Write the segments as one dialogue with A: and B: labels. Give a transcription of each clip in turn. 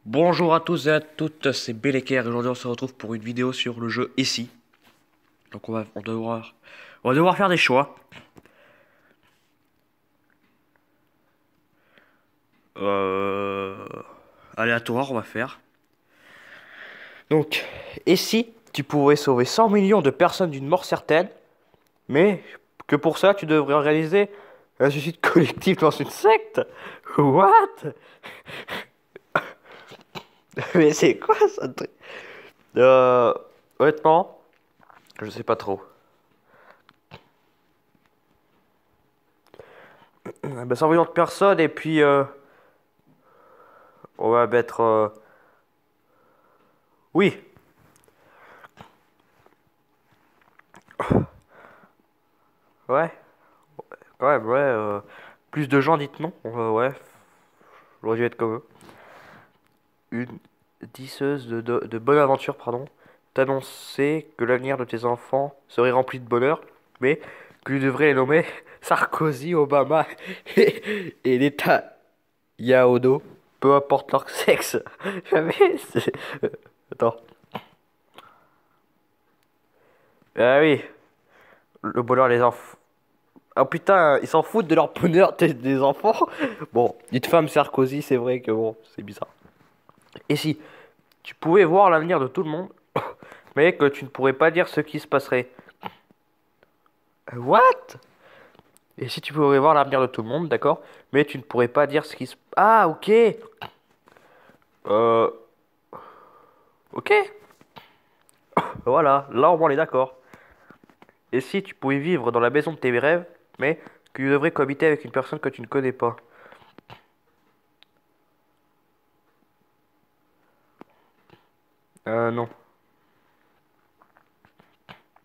A: Bonjour à tous et à toutes, c'est Belleker et aujourd'hui on se retrouve pour une vidéo sur le jeu Ici. Donc on va devoir faire des choix. Euh, Aléatoires on va faire. Donc, et si tu pouvais sauver 100 millions de personnes d'une mort certaine, mais que pour ça tu devrais organiser un suicide collectif dans une secte? What? Mais c'est quoi ça? Euh, Honnêtement, je sais pas trop. Ben, 100 millions de personnes et puis on va mettre... Oui. Ouais, ouais. Plus de gens dites non. Ouais, j'aurais dû être comme eux. Une disseuse de bonne aventure, pardon, t'annonçait que l'avenir de tes enfants serait rempli de bonheur, mais que tu devrais les nommer Sarkozy, Obama et l'État Yaodo, peu importe leur sexe. Jamais. Attends. Ah oui, le bonheur des enfants. Ah putain, ils s'en foutent de leur bonheur des enfants. Bon, dites femme Sarkozy, c'est vrai que bon, c'est bizarre. Et si tu pouvais voir l'avenir de tout le monde, mais que tu ne pourrais pas dire ce qui se passerait? What? Et si tu pouvais voir l'avenir de tout le monde, d'accord, mais tu ne pourrais pas dire ce qui se... Ah, ok. Euh... Ok. Voilà, là au moins on est d'accord. Et si tu pouvais vivre dans la maison de tes rêves, mais que tu devrais cohabiter avec une personne que tu ne connais pas? Non.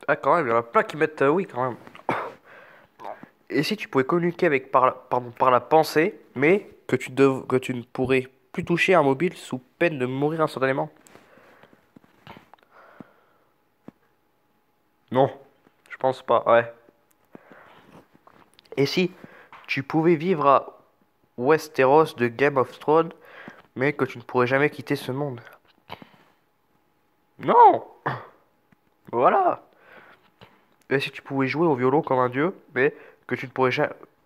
A: Ah, quand même, il y en a plein qui mettent oui, quand même. Et si tu pouvais communiquer avec par la pensée, mais que tu ne pourrais plus toucher un mobile sous peine de mourir instantanément? Non, je pense pas, ouais. Et si tu pouvais vivre à Westeros de Game of Thrones, mais que tu ne pourrais jamais quitter ce monde? Non! Voilà! Et si tu pouvais jouer au violon comme un dieu, mais que tu ne pourrais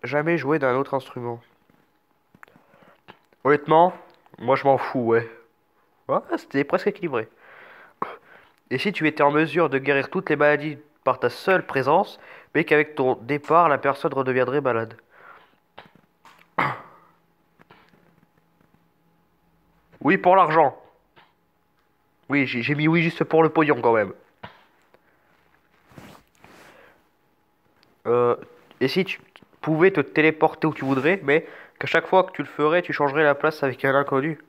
A: jamais jouer d'un autre instrument? Honnêtement, moi je m'en fous, ouais. Ouais, c'était presque équilibré. Et si tu étais en mesure de guérir toutes les maladies par ta seule présence, mais qu'avec ton départ, la personne redeviendrait malade? Oui, pour l'argent. Oui, j'ai mis oui juste pour le pognon quand même. Euh, et si tu pouvais te téléporter où tu voudrais, mais qu'à chaque fois que tu le ferais, tu changerais la place avec un inconnu?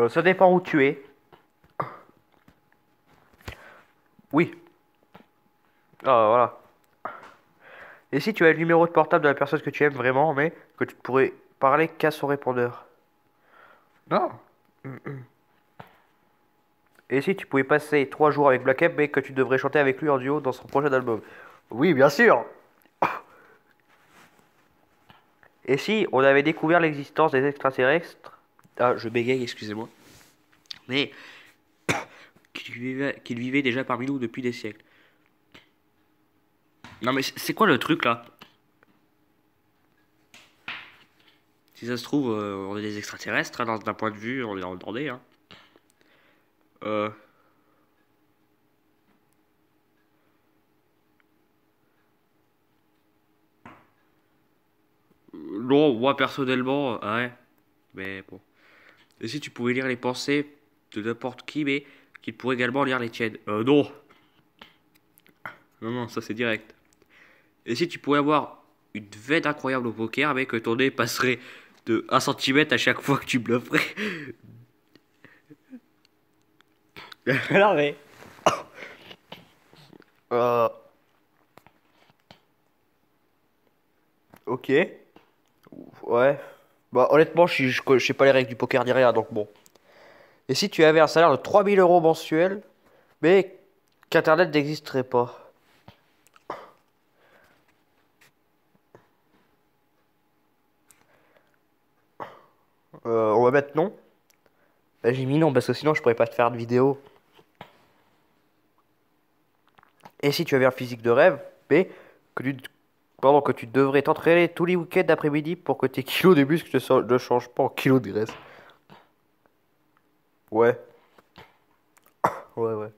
A: Ça dépend où tu es. Oui. Ah, voilà. Et si tu as le numéro de portable de la personne que tu aimes vraiment, mais que tu ne pourrais parler qu'à son répondeur? Non. Et si tu pouvais passer 3 jours avec Black M, mais que tu devrais chanter avec lui en duo dans son prochain album? Oui, bien sûr. Et si on avait découvert l'existence des extraterrestres? Ah, je bégaye, excusez-moi. Mais qu'ils vivaient déjà parmi nous depuis des siècles. Non mais c'est quoi le truc là? Si ça se trouve, on est des extraterrestres, hein, d'un point de vue, on est dans le bordel, hein. Euh, non, moi personnellement, ouais, mais bon. Et si tu pouvais lire les pensées de n'importe qui, mais qu'il pourrait également lire les tiennes? Non, non, ça c'est direct. Et si tu pouvais avoir une veine incroyable au poker, mais que ton nez passerait de 1 cm à chaque fois que tu blufferais? Non mais... Euh, ok, ouais. Bah honnêtement, je sais pas les règles du poker ni rien, donc bon. Et si tu avais un salaire de 3 000 € mensuel, mais qu'Internet n'existerait pas? On va mettre non. Bah, j'ai mis non parce que sinon je pourrais pas te faire de vidéo. Et si tu avais un physique de rêve, B, que tu, pardon, que tu devrais t'entraîner tous les week-ends d'après-midi pour que tes kilos de muscles ne changent pas en kilos de graisse. Ouais, ouais.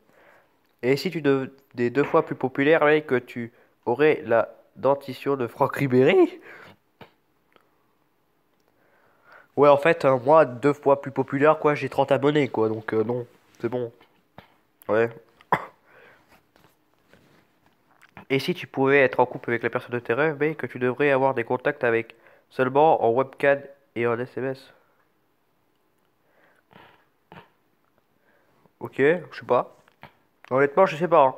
A: Et si tu devenais deux fois plus populaire, mec, que tu aurais la dentition de Franck Ribéry? Ouais, en fait, moi, deux fois plus populaire, quoi, j'ai 30 abonnés, quoi, donc non, c'est bon. Ouais. Et si tu pouvais être en couple avec la personne de tes rêves, mais que tu devrais avoir des contacts avec seulement en webcam et en SMS. Ok, je sais pas. Honnêtement, je sais pas, hein.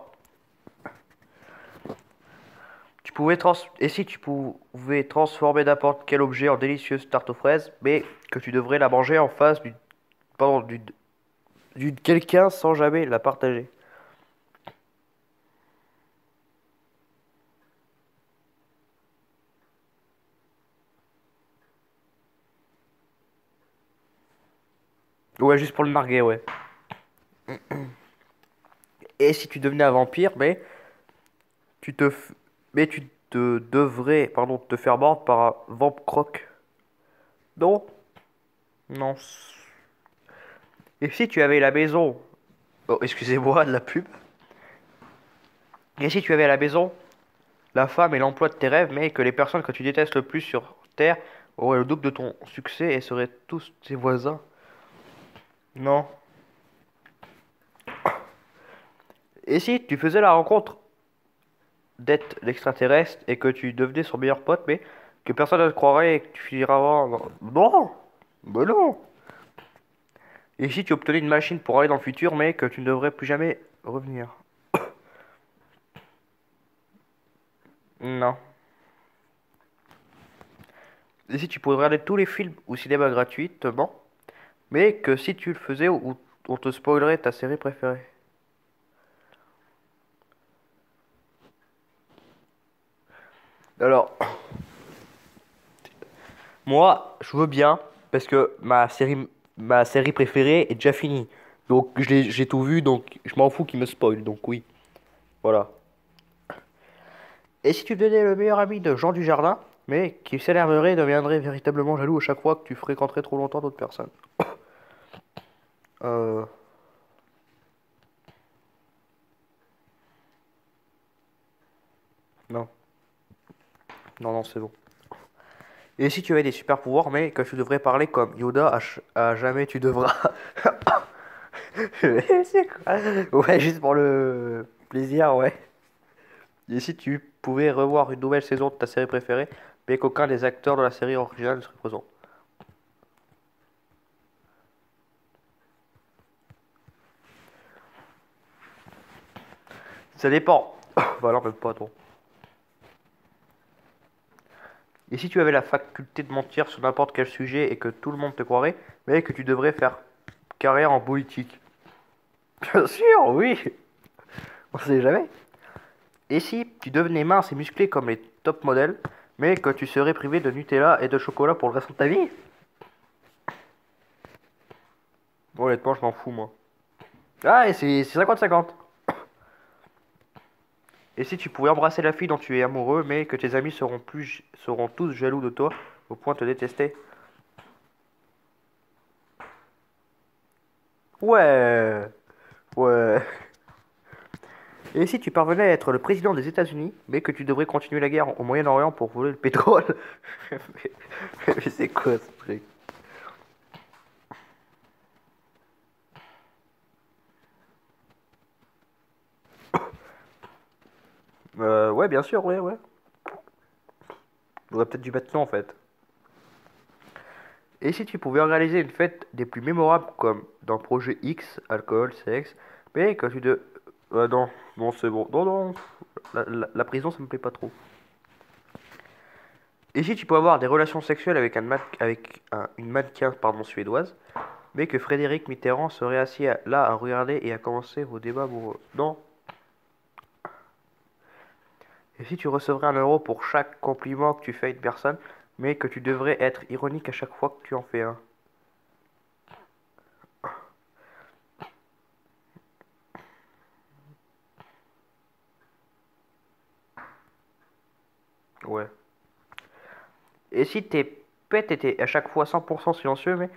A: Et si tu pouvais transformer n'importe quel objet en délicieuse tarte aux fraises, mais que tu devrais la manger en face pardon, d'une quelqu'un sans jamais la partager. Ouais, juste pour le narguer, ouais. Et si tu devenais un vampire, tu te, f- mais tu te devrais, pardon, te faire mordre par un vamp croc. Non? Non. Et si tu avais la maison, oh, excusez-moi de la pub. Et si tu avais à la maison la femme et l'emploi de tes rêves, mais que les personnes que tu détestes le plus sur Terre auraient le double de ton succès et seraient tous tes voisins? Non. Et si tu faisais la rencontre d'être l'extraterrestre et que tu devenais son meilleur pote, mais que personne ne te croirait et que tu finiras avant. Non! Mais non! Et si tu obtenais une machine pour aller dans le futur, mais que tu ne devrais plus jamais revenir? Non. Et si tu pouvais regarder tous les films au cinéma gratuitement, mais que si tu le faisais, on te spoilerait ta série préférée? Alors, moi, je veux bien, parce que ma série préférée est déjà finie. Donc, j'ai tout vu, donc je m'en fous qu'il me spoil, donc oui. Voilà. Et si tu devenais le meilleur ami de Jean Dujardin, mais qui s'énerverait et deviendrait véritablement jaloux à chaque fois que tu fréquenterais trop longtemps d'autres personnes? Euh... Non. Non, c'est bon. Et si tu avais des super pouvoirs, mais que tu devrais parler comme Yoda à jamais tu devras. C'est quoi? Ouais, juste pour le plaisir, ouais. Et si tu pouvais revoir une nouvelle saison de ta série préférée, mais qu'aucun des acteurs de la série originale ne serait présent? Ça dépend. Bah alors même pas, toi. Et si tu avais la faculté de mentir sur n'importe quel sujet et que tout le monde te croirait, mais que tu devrais faire carrière en politique? Bien sûr, oui. On sait jamais. Et si tu devenais mince et musclé comme les top modèles, mais que tu serais privé de Nutella et de chocolat pour le reste de ta vie? Bon, honnêtement, je m'en fous, moi. Ah, et c'est 50-50. Et si tu pouvais embrasser la fille dont tu es amoureux, mais que tes amis seront tous jaloux de toi au point de te détester? Ouais, ouais. Et si tu parvenais à être le président des États-Unis, mais que tu devrais continuer la guerre au Moyen-Orient pour voler le pétrole? Mais, mais c'est quoi ce truc? Ouais, bien sûr, ouais. J'aurais peut-être dû mettre non en fait. Et si tu pouvais organiser une fête des plus mémorables comme dans Projet X, alcool, sexe, mais que tu de... non, non, c'est bon. Non. La prison, ça me plaît pas trop. Et si tu peux avoir des relations sexuelles avec une mannequin, pardon, suédoise, mais que Frédéric Mitterrand serait assis là à regarder et à commencer vos débats amoureux? Non. Et si tu recevrais 1 euro pour chaque compliment que tu fais à une personne, mais que tu devrais être ironique à chaque fois que tu en fais un? Ouais. Et si tes pets étaient à chaque fois 100% silencieux, mais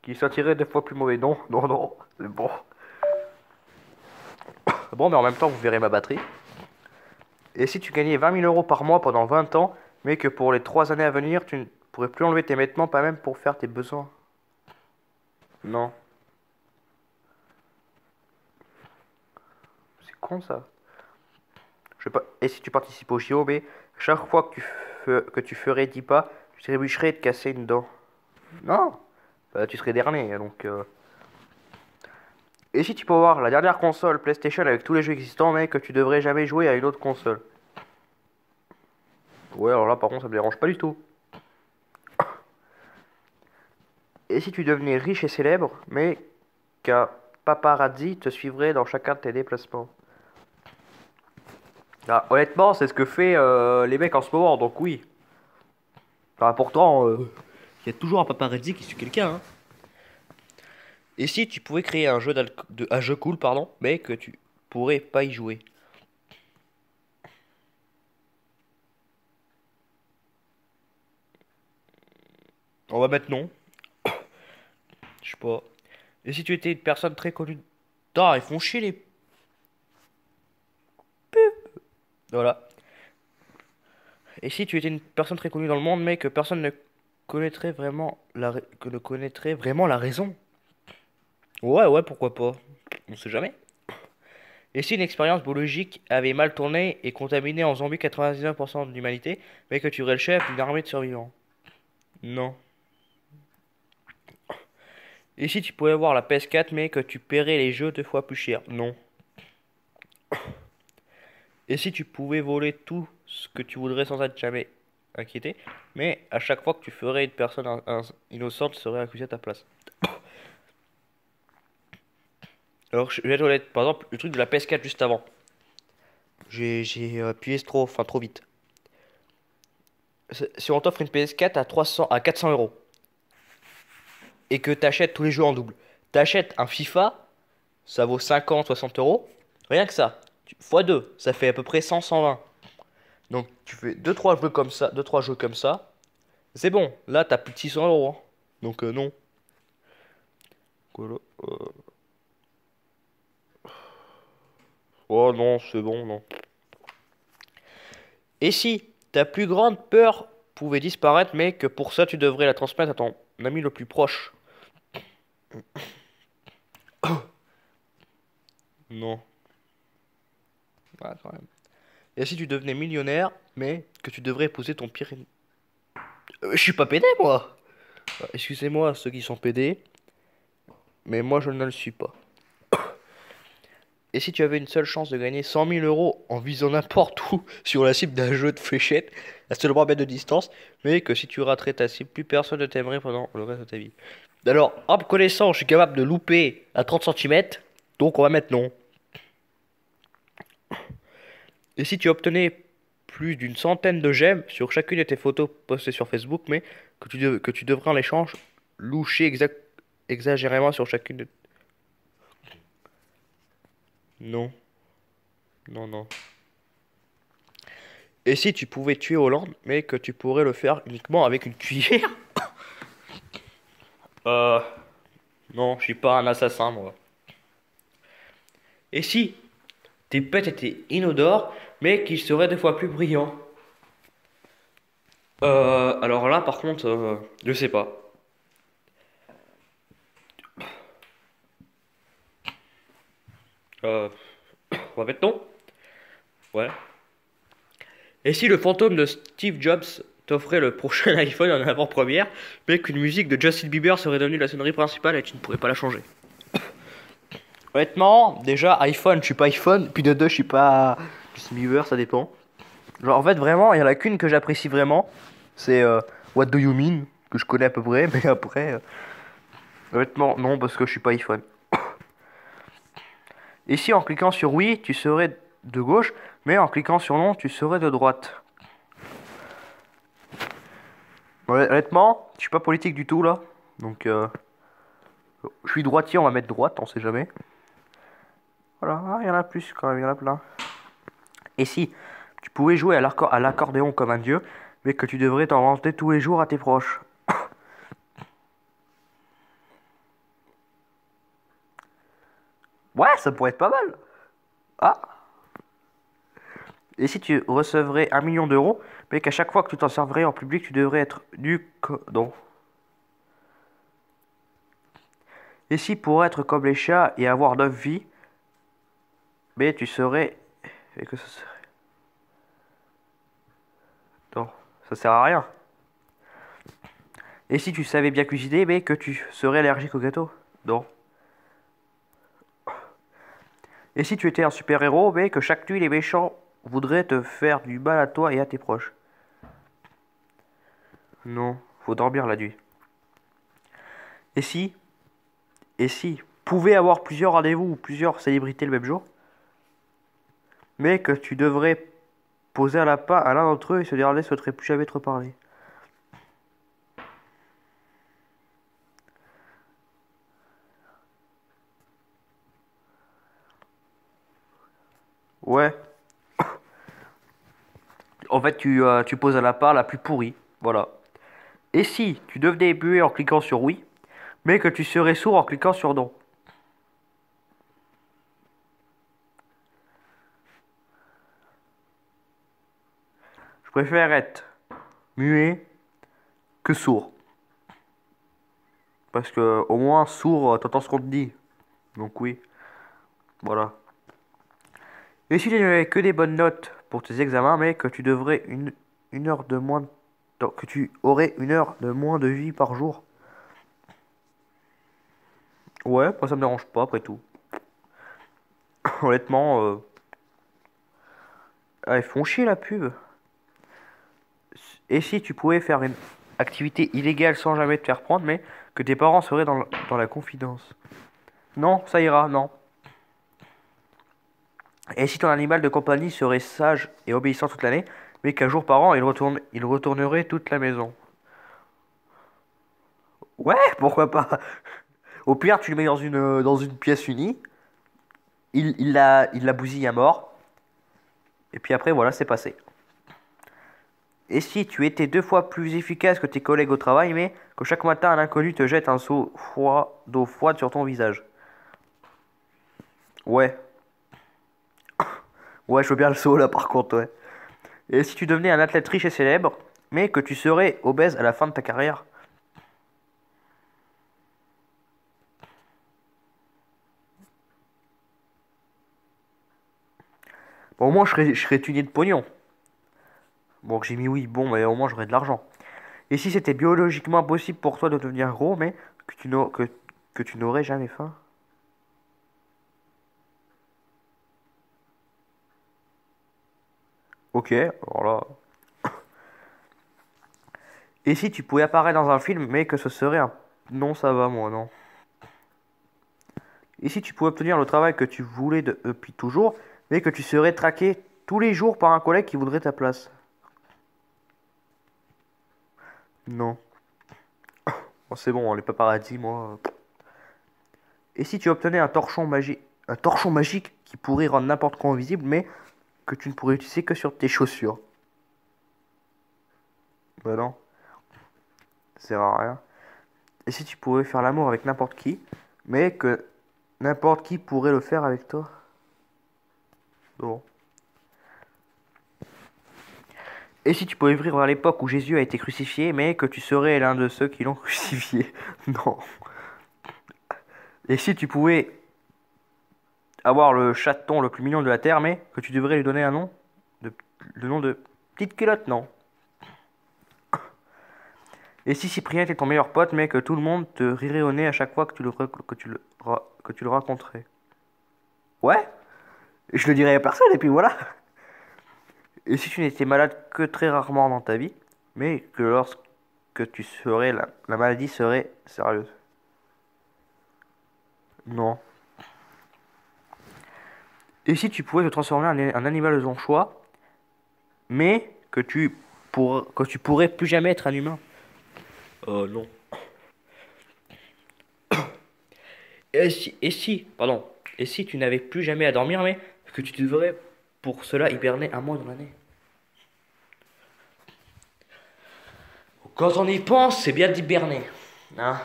A: qui sentiraient deux fois plus mauvais? Non, non, non, c'est bon. Bon, mais en même temps, vous verrez ma batterie. Et si tu gagnais 20 000 euros par mois pendant 20 ans, mais que pour les 3 années à venir, tu ne pourrais plus enlever tes vêtements, pas même pour faire tes besoins? Non, c'est con ça. Je sais pas. Et si tu participes au JO, mais chaque fois que tu ferais 10 pas, tu trébucherais et te casser une dent? Non, bah, tu serais dernier, donc... Et si tu peux avoir la dernière console PlayStation avec tous les jeux existants, mais que tu devrais jamais jouer à une autre console? Ouais, alors là, par contre, ça me dérange pas du tout. Et si tu devenais riche et célèbre, mais qu'un paparazzi te suivrait dans chacun de tes déplacements? Ah, honnêtement, c'est ce que fait les mecs en ce moment, donc oui. Enfin, pourtant, il y a toujours un paparazzi qui suit quelqu'un, hein. Et si tu pouvais créer un jeu cool, pardon, mais que tu pourrais pas y jouer? On va mettre non. Je sais pas. Et si tu étais une personne très connue? Ah, ils font chier les... Voilà. Et si tu étais une personne très connue dans le monde, mais que personne ne connaîtrait vraiment que ne connaîtrait vraiment la raison? Ouais, ouais, pourquoi pas. On sait jamais. Et si une expérience biologique avait mal tourné et contaminé en zombie 99% de l'humanité, mais que tu aurais le chef d'une armée de survivants? Non. Et si tu pouvais avoir la PS4, mais que tu paierais les jeux deux fois plus cher? Non. Et si tu pouvais voler tout ce que tu voudrais sans être jamais inquiété, mais à chaque fois que tu ferais une personne innocente serait accusée à ta place? Alors, je vais être honnête, par exemple, le truc de la PS4 juste avant. J'ai appuyé trop vite. Si on t'offre une PS4 à 400 euros et que t'achètes tous les jeux en double, t'achètes un FIFA, ça vaut 50, 60 euros. Rien que ça. Fois 2, ça fait à peu près 100, 120. Donc tu fais deux trois jeux comme ça, deux trois jeux comme ça. C'est bon. Là, t'as plus de 600 euros, hein. Donc non. Voilà. Oh non, c'est bon, non. Et si ta plus grande peur pouvait disparaître, mais que pour ça tu devrais la transmettre à ton ami le plus proche? Non. Ah, quand même. Et si tu devenais millionnaire, mais que tu devrais épouser ton pire ennemi? Je suis pas pédé, moi. Excusez-moi, ceux qui sont pédés, mais moi je ne le suis pas. Et si tu avais une seule chance de gagner 100 000 euros en visant n'importe où sur la cible d'un jeu de fléchettes, à seulement un mètre de distance, mais que si tu raterais ta cible, plus personne ne t'aimerait pendant le reste de ta vie? Alors, en me connaissant, je suis capable de louper à 30 centimètres, donc on va mettre non. Et si tu obtenais plus d'une centaine de j'aime sur chacune de tes photos postées sur Facebook, mais que tu devrais en échange loucher exagérément sur chacune de... Non, non, non. Et si tu pouvais tuer Hollande, mais que tu pourrais le faire uniquement avec une cuillère? Euh, non, je suis pas un assassin, moi. Et si tes pets étaient inodores, mais qu'ils seraient deux fois plus brillants? Alors là, par contre, je sais pas. Euh, on va mettre non? Ouais. Et si le fantôme de Steve Jobs t'offrait le prochain iPhone en avant-première, mais qu'une musique de Justin Bieber serait devenue la sonnerie principale et tu ne pourrais pas la changer? Honnêtement, déjà, iPhone, je suis pas iPhone, puis de deux, je suis pas Justin Bieber, ça dépend. Genre, en fait, vraiment, il y en a qu'une que j'apprécie vraiment, c'est What Do You Mean, que je connais à peu près, mais après, honnêtement, non, parce que je suis pas iPhone. Et si en cliquant sur oui, tu serais de gauche, mais en cliquant sur non, tu serais de droite? Ouais, honnêtement, je suis pas politique du tout là, donc je suis droitier, on va mettre droite, on sait jamais. Voilà, ah, il y en a plus quand même, il y en a plein. Et si tu pourrais jouer à l'accordéon comme un dieu, mais que tu devrais t'en vanter tous les jours à tes proches. Ouais, ça pourrait être pas mal. Ah, et si tu recevrais 1 million d'euros, mais qu'à chaque fois que tu t'en servirais en public, tu devrais être nu non. Et si pour être comme les chats et avoir 9 vies, mais tu serais... Et que ça serait... Non, ça sert à rien. Et si tu savais bien cuisiner, mais que tu serais allergique au gâteau? Non. Et si tu étais un super-héros, mais que chaque nuit les méchants voudraient te faire du mal à toi et à tes proches? Non, faut dormir la nuit. Et si, et si, pouvais avoir plusieurs rendez-vous ou plusieurs célébrités le même jour, mais que tu devrais poser un lapin à l'un d'entre eux et ce dernier ne souhaiterait plus jamais te reparler? Ouais. En fait, tu poses un lapin la plus pourrie. Voilà. Et si tu devenais muet en cliquant sur oui, mais que tu serais sourd en cliquant sur non? Je préfère être muet que sourd. Parce que au moins sourd, t'entends ce qu'on te dit. Donc oui, voilà. Et si tu n'avais que des bonnes notes pour tes examens, mais que tu devrais une heure de moins que tu aurais 1 heure de moins de vie par jour? Ouais, moi ça me dérange pas après tout. Honnêtement, ah, ils font chier la pub. Et si tu pouvais faire une activité illégale sans jamais te faire prendre, mais que tes parents seraient dans la confidence? Non, ça ira, non. Et si ton animal de compagnie serait sage et obéissant toute l'année, mais qu'un jour par an, il retournerait toute la maison? Ouais, pourquoi pas? Au pire, tu le mets dans une pièce unie, il la bousille à mort, et puis après, voilà, c'est passé. Et si tu étais 2 fois plus efficace que tes collègues au travail, mais que chaque matin un inconnu te jette un seau froid d'eau froide sur ton visage? Ouais, ouais, je veux bien le saut là par contre, ouais. Et si tu devenais un athlète riche et célèbre, mais que tu serais obèse à la fin de ta carrière? Bon, au moins je serais tuné de pognon. Bon, que j'ai mis oui, bon, mais au moins j'aurais de l'argent. Et si c'était biologiquement impossible pour toi de devenir gros, mais que tu n'aurais jamais faim? Ok, alors là. Et si tu pouvais apparaître dans un film, mais que ce serait un... Non, ça va, moi, non. Et si tu pouvais obtenir le travail que tu voulais depuis toujours, mais que tu serais traqué tous les jours par un collègue qui voudrait ta place? Non. Bon, c'est bon, les paparazzis, moi. Et si tu obtenais un torchon magique qui pourrait rendre n'importe quoi invisible, mais que tu ne pourrais utiliser que sur tes chaussures? Bah non, ça sert à rien. Et si tu pouvais faire l'amour avec n'importe qui, mais que n'importe qui pourrait le faire avec toi? Bon. Et si tu pouvais vivre à l'époque où Jésus a été crucifié, mais que tu serais l'un de ceux qui l'ont crucifié? Non. Et si tu pouvais avoir le chaton le plus mignon de la Terre, mais que tu devrais lui donner un nom? de, le nom de petite culotte? Non. Et si Cyprien était ton meilleur pote, mais que tout le monde te rirait au nez à chaque fois que que tu le raconterais? Ouais, je le dirais à personne, et puis voilà. Et si tu n'étais malade que très rarement dans ta vie, mais que lorsque tu serais la maladie serait sérieuse? Non. Et si tu pouvais te transformer en un animal de ton choix, mais que tu pourrais plus jamais être un humain? Non. Pardon, et si tu n'avais plus jamais à dormir, mais que tu devrais pour cela hiberner 1 mois dans l'année? Quand on y pense, c'est bien d'hiberner. Hein,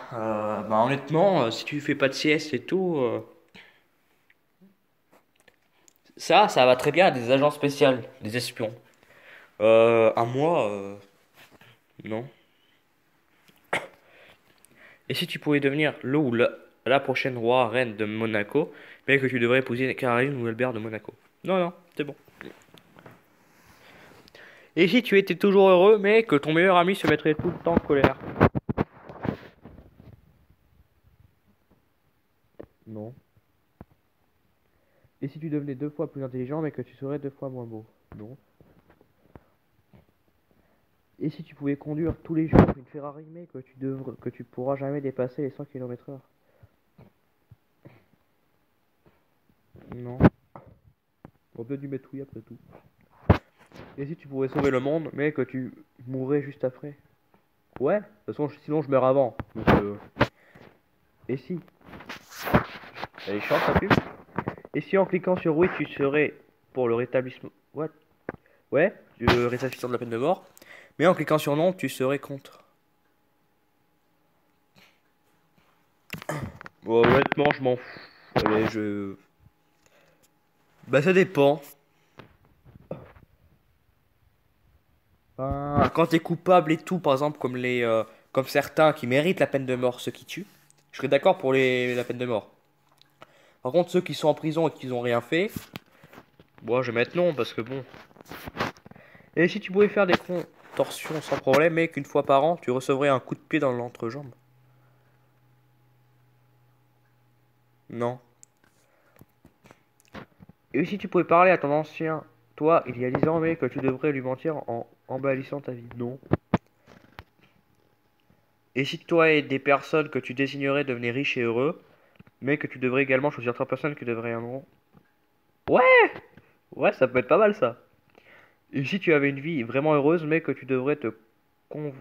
A: bah honnêtement, si tu fais pas de sieste et tout, ça va très bien à des agents spéciaux, des espions. À moi, non. Et si tu pouvais devenir le ou la prochaine roi, reine de Monaco, mais que tu devrais épouser Caroline ou Albert de Monaco? Non, non, c'est bon. Et si tu étais toujours heureux, mais que ton meilleur ami se mettrait tout le temps en colère? Non. Et si tu devenais 2 fois plus intelligent, mais que tu serais 2 fois moins beau? Non. Et si tu pouvais conduire tous les jours une Ferrari, mais que tu pourras jamais dépasser les 100 km/h? Non. On peut dû mettre oui après tout. Et si tu pouvais sauver le monde, mais que tu mourrais juste après? Ouais, de toute façon, sinon je meurs avant. Donc, et si? Elle est chiante, ta pub? Et si en cliquant sur oui, tu serais pour le rétablissement. What? Ouais, le rétablissement de la peine de mort. Mais en cliquant sur non, tu serais contre. Bon, honnêtement, je m'en fous. Allez, je. Bah, ça dépend. Quand t'es coupable et tout, par exemple, comme certains qui méritent la peine de mort, ceux qui tuent, je serais d'accord pour la peine de mort. Par contre, ceux qui sont en prison et qui n'ont rien fait, bon, je vais mettre non, parce que bon. Et si tu pouvais faire des contorsions sans problème, mais qu'une fois par an, tu recevrais un coup de pied dans l'entrejambe? Non. Et si tu pouvais parler à ton ancien toi il y a 10 ans, mais que tu devrais lui mentir en embellissant ta vie? Non. Et si toi et des personnes que tu désignerais devenaient riches et heureux, mais que tu devrais également choisir 3 personnes qui deviendront... Ouais! Ouais, ça peut être pas mal ça. Et si tu avais une vie vraiment heureuse, mais que tu devrais te conv-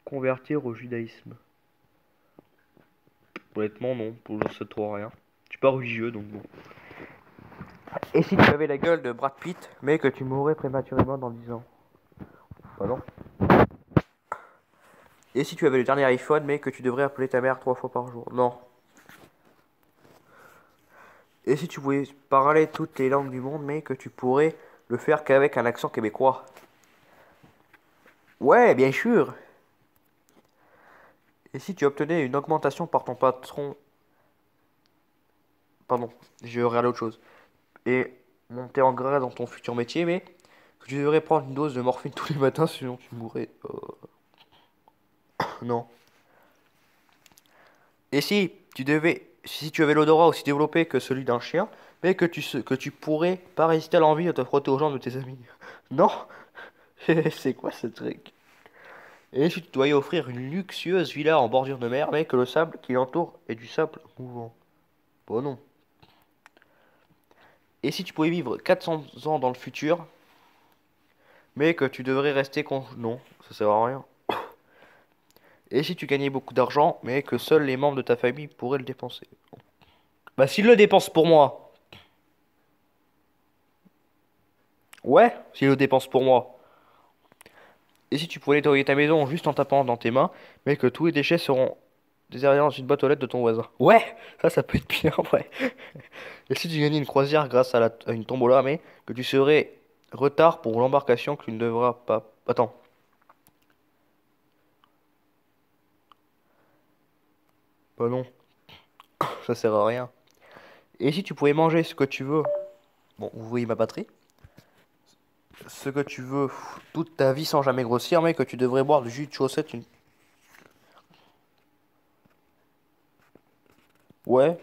A: convertir au judaïsme? Honnêtement, non, pour je sais trop rien. Je suis pas religieux, donc bon. Et si tu avais la gueule de Brad Pitt, mais que tu mourrais prématurément dans 10 ans? Bah non. Et si tu avais le dernier iPhone, mais que tu devrais appeler ta mère 3 fois par jour? Non. Et si tu pouvais parler toutes les langues du monde, mais que tu pourrais le faire qu'avec un accent québécois? Ouais, bien sûr. Et si tu obtenais une augmentation par ton patron... Pardon, j'ai regardé autre chose. Et monter en grade dans ton futur métier, mais que tu devrais prendre une dose de morphine tous les matins, sinon tu mourrais. Non. Et si tu avais l'odorat aussi développé que celui d'un chien, mais que tu pourrais pas résister à l'envie de te frotter aux jambes de tes amis? Non. C'est quoi ce truc? Et si tu dois y offrir une luxueuse villa en bordure de mer, mais que le sable qui l'entoure est du sable mouvant? Bon non. Et si tu pouvais vivre 400 ans dans le futur, mais que tu devrais rester con... Non, ça sert à rien. Et si tu gagnais beaucoup d'argent, mais que seuls les membres de ta famille pourraient le dépenser? Bah s'ils le dépensent pour moi. Ouais, s'ils le dépensent pour moi. Et si tu pouvais nettoyer ta maison juste en tapant dans tes mains, mais que tous les déchets seront déservés dans une boîte aux lettres de ton voisin? Ouais, ça peut être bien, ouais. Et si tu gagnais une croisière grâce à une tombola, mais que tu serais retard pour l'embarcation que tu ne devras pas... Attends. Bah non, ça sert à rien. Et si tu pouvais manger ce que tu veux... Bon, vous voyez ma batterie? Ce que tu veux toute ta vie sans jamais grossir, mais que tu devrais boire du jus de chaussette une... Ouais,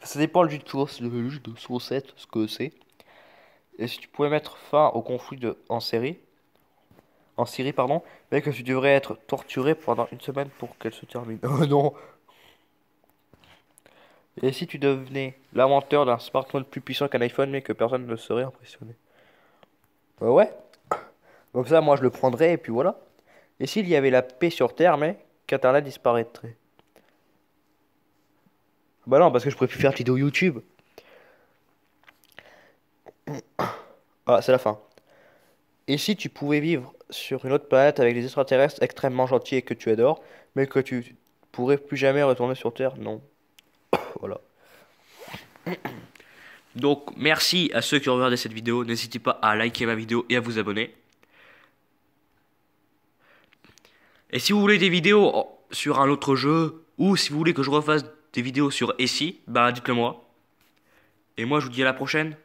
A: ça dépend le jus de chaussette, ce que c'est. Et si tu pouvais mettre fin au conflit en Syrie, pardon, mais que tu devrais être torturé pendant une semaine pour qu'elle se termine. Oh non. Et si tu devenais l'inventeur d'un smartphone plus puissant qu'un iPhone, mais que personne ne serait impressionné? Bah ouais. Comme ça, moi je le prendrais et puis voilà. Et s'il y avait la paix sur Terre, mais qu'Internet disparaîtrait? Bah non, parce que je pourrais plus faire de vidéos YouTube. Ah, c'est la fin. Et si tu pouvais vivre sur une autre planète avec des extraterrestres extrêmement gentils et que tu adores, mais que tu pourrais plus jamais retourner sur Terre? Non. Voilà. Donc, merci à ceux qui ont regardé cette vidéo. N'hésitez pas à liker ma vidéo et à vous abonner. Et si vous voulez des vidéos sur un autre jeu, ou si vous voulez que je refasse des vidéos sur Essie, bah dites-le moi. Et moi, je vous dis à la prochaine.